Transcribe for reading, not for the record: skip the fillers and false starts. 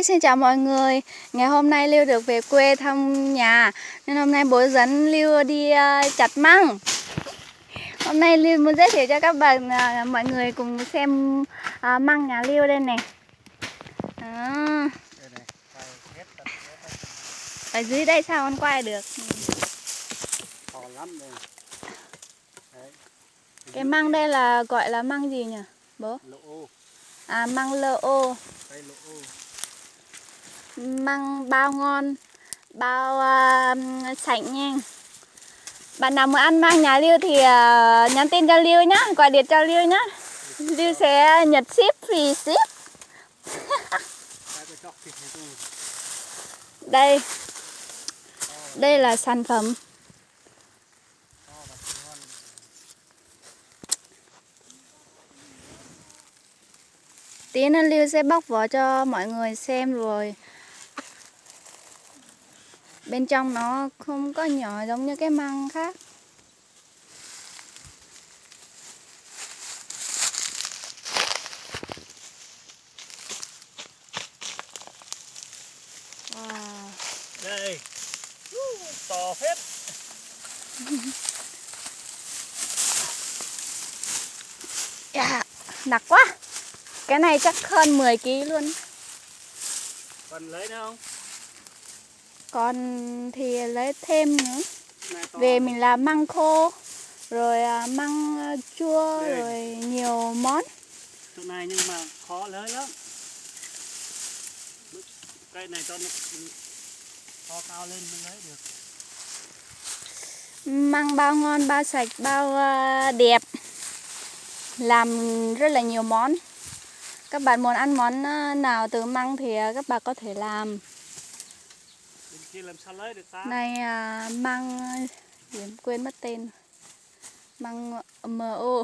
Xin chào mọi người, ngày hôm nay Lưu được về quê thăm nhà nên hôm nay bố dẫn Lưu đi chặt măng. Hôm nay Lưu muốn giới thiệu cho các bạn mọi người cùng xem măng nhà Lưu đây này. Ở dưới đây sao con quay được? Cái măng đây là gọi là măng gì nhỉ bố? Măng lơ ô. Măng bao ngon, bao sạch nha. Bạn nào muốn ăn măng nhà Lưu thì nhắn tin cho Lưu nhá, gọi điện cho Lưu nhá. Lưu sẽ nhật ship, free ship. Đây là sản phẩm. Tí nữa Lưu sẽ bóc vỏ cho mọi người xem rồi. Bên trong nó không có nhỏ giống như cái măng khác. Wow. Đây. To phết. Nặng quá. Cái này chắc hơn 10 kg luôn. Còn lấy nữa không? Còn thì lấy thêm nữa. Về mình làm măng khô, rồi măng chua, đây. Rồi nhiều món. Chỗ này nhưng mà khó lấy lắm. Cây này cho nó to cao lên mới lấy được. Măng bao ngon, bao sạch, bao đẹp. Làm rất là nhiều món. Các bạn muốn ăn món nào từ măng thì các bạn có thể làm. Bên kia làm sao lấy được ta? Này măng quên mất tên. Măng MO.